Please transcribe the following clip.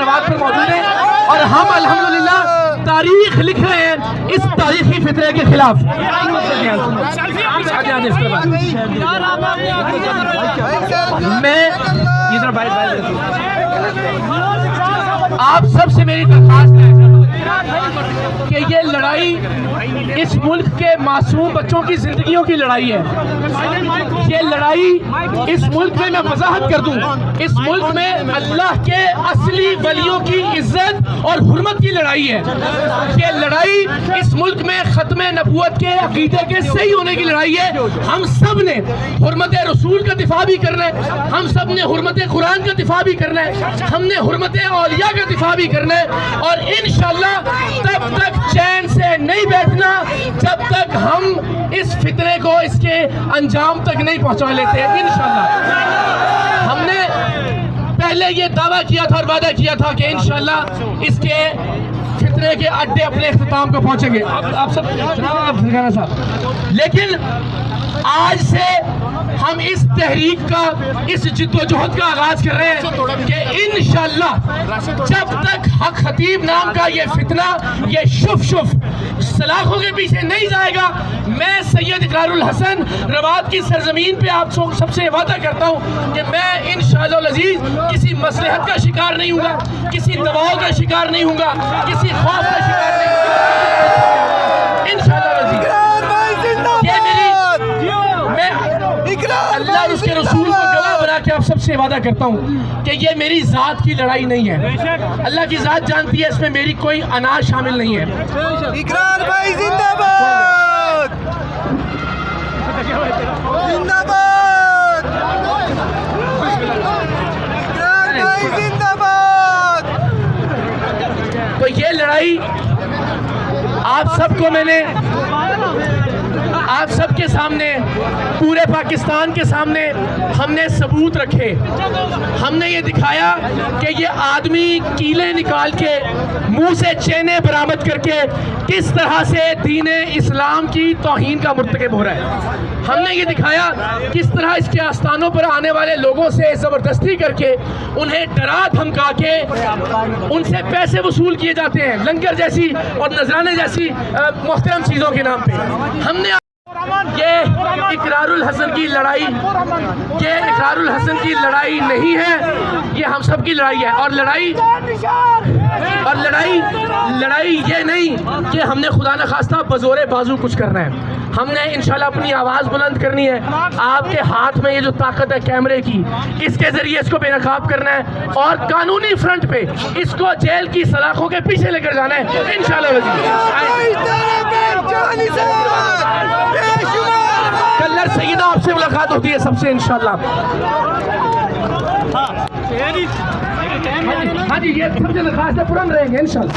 रवात पर मौजूद हैं और हम अल्हम्दुलिल्लाह तारीख लिख रहे हैं इस तारीखी फितरे के खिलाफ। मैं आप सबसे मेरी दरख्वास्त है कि ये लड़ाई इस मुल्क के मासूम बच्चों की जिंदगियों की लड़ाई है। ये लड़ाई इस मुल्क में, मैं वजाहत कर दूं, इस मुल्क में अल्लाह के असली वलियों की इज्जत और हुर्मत की लड़ाई है। ये लड़ाई इस मुल्क में खत्म नबूवत के अकीदे के सही होने की लड़ाई है। हम सब ने हुर्मत रसूल का दिफा भी करना है, हम सब ने हुर्मत कुरान का दिफा भी करना है, हमने हुर्मत औलिया का दिफा भी करना है। और इंशाअल्लाह तब तक चैन से नहीं बैठना जब तक हम इस फितरे को इसके अंजाम तक नहीं पहुंचा लेते। इंशाअल्लाह हमने पहले ये दावा किया था और वादा किया था कि इंशाअल्लाह इसके फितरे के अड्डे अपने इख्तिताम को पहुंचेंगे। आप सब जनाब साहब, लेकिन आज से हम इस तहरीक का, इस जिद्दोजहद का आगाज कर रहे हैं कि इंशाअल्लाह जब तक हक खतीब नाम का ये फितना, ये शुफ सलाखों के पीछे नहीं जाएगा, मैं सैयद इकरारुल हसन रवात की सरजमीन पे आप सबसे वादा करता हूँ कि मैं इंशाअल्लाह अज़ीज़ किसी मसलहत का शिकार नहीं हूँगा, किसी दबाव का शिकार नहीं हूँगा, किसी खौफ का शिकार नहीं हूँगा इंशाअल्लाह अज़ीज़। ये मेरी, मैं अल्लाह और उसके रसूल को गवाह बना के आप सबसे वादा करता हूँ कि ये मेरी ज़ात की लड़ाई नहीं है। अल्लाह की ज़ात जानती है इसमें मेरी कोई अनाज शामिल नहीं है। इकरार भाई जिंदाबाद, जिंदाबाद, इकरार भाई जिंदाबाद। तो ये लड़ाई आप सबको मैंने, आप सबके सामने, पूरे पाकिस्तान के सामने हमने सबूत रखे। हमने ये दिखाया कि ये आदमी कीले निकाल के मुंह से चैने बरामद करके किस तरह से दीन इस्लाम की तौहीन का मुर्तकिब हो रहा है। हमने ये दिखाया किस तरह इसके आस्थानों पर आने वाले लोगों से ज़बरदस्ती करके उन्हें डरा धमका के उनसे पैसे वसूल किए जाते हैं, लंगर जैसी और नजराने जैसी मुहतरम चीज़ों के नाम पे। हमने ये इकरारुल हसन की लड़ाई, ये इकरारुल हसन की लड़ाई नहीं है, ये हम सब की लड़ाई है। और लड़ाई ये नहीं कि हमने खुदा न खास्ता बज़ोरे बाजू कुछ करना है। हमने इंशाल्लाह अपनी आवाज़ बुलंद करनी है। आपके हाथ में ये जो ताकत है कैमरे की, इसके ज़रिए इसको बेनकाब करना है और कानूनी फ्रंट पे इसको जेल की सलाखों के पीछे लेकर जाना है इंशाल्लाह। कल्लर सईदा आपसे मुलाकात होती है सबसे इंशाल्लाह। हाँ जी, ये सबसे खास पुरन रहेंगे इंशाल्लाह।